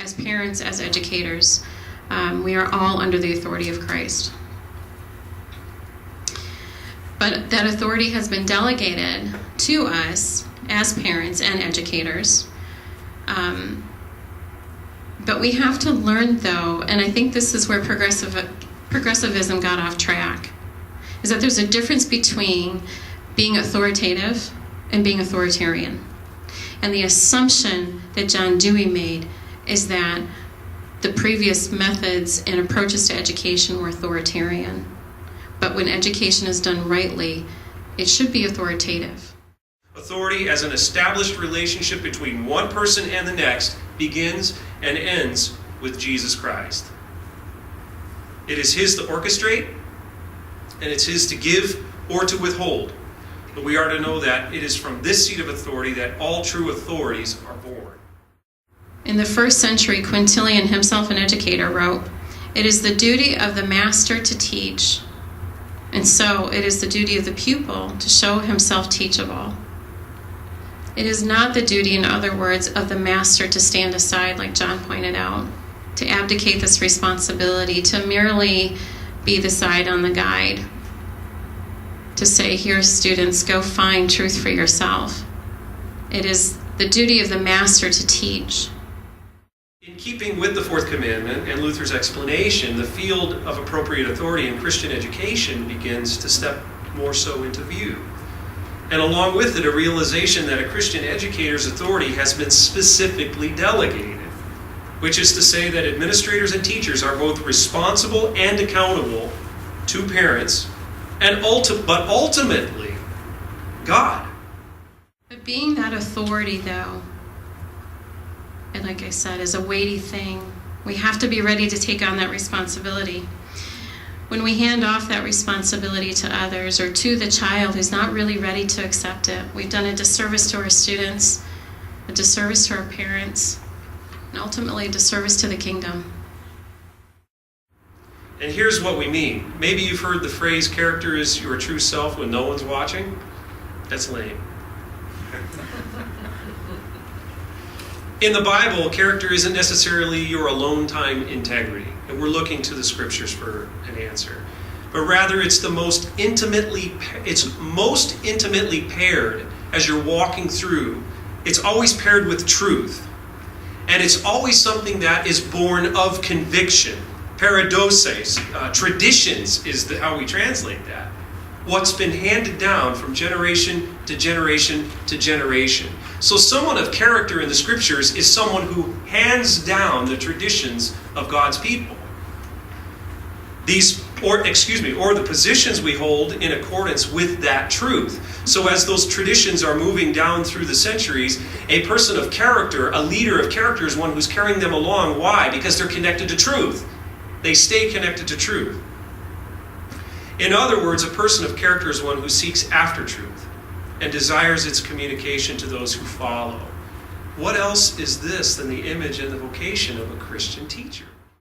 as parents, as educators, we are all under the authority of Christ. But that authority has been delegated to us as parents and educators. But we have to learn, though, and I think this is where progressivism got off track, is that there's a difference between being authoritative and being authoritarian. And the assumption that John Dewey made is that the previous methods and approaches to education were authoritarian. But when education is done rightly, it should be authoritative. Authority as an established relationship between one person and the next begins and ends with Jesus Christ. It is His to orchestrate, and it's His to give or to withhold. But we are to know that it is from this seat of authority that all true authorities are born. In the first century, Quintilian, himself an educator, wrote, "It is the duty of the master to teach, and so it is the duty of the pupil to show himself teachable. It is not the duty, in other words, of the master to stand aside, like John pointed out, to abdicate this responsibility, to merely be the side on the guide, to say, here, students, go find truth for yourself. It is the duty of the master to teach." In keeping with the fourth commandment and Luther's explanation, the field of appropriate authority in Christian education begins to step more so into view. And along with it, a realization that a Christian educator's authority has been specifically delegated, which is to say that administrators and teachers are both responsible and accountable to parents, but ultimately, God. But being that authority, though, and like I said, is a weighty thing. We have to be ready to take on that responsibility. When we hand off that responsibility to others or to the child who's not really ready to accept it, we've done a disservice to our students, a disservice to our parents, and ultimately a disservice to the kingdom. And here's what we mean. Maybe you've heard the phrase, character is your true self when no one's watching. That's lame. In the Bible, character isn't necessarily your alone time integrity, and we're looking to the scriptures for an answer. But rather, it's most intimately paired as you're walking through. It's always paired with truth, and it's always something that is born of conviction. Paradoses, traditions is how we translate that. What's been handed down from generation to generation to generation. So someone of character in the scriptures is someone who hands down the traditions of God's people. Or the positions we hold in accordance with that truth. So as those traditions are moving down through the centuries, a person of character, a leader of character, is one who's carrying them along. Why? Because they're connected to truth. They stay connected to truth. In other words, a person of character is one who seeks after truth and desires its communication to those who follow. What else is this than the image and the vocation of a Christian teacher?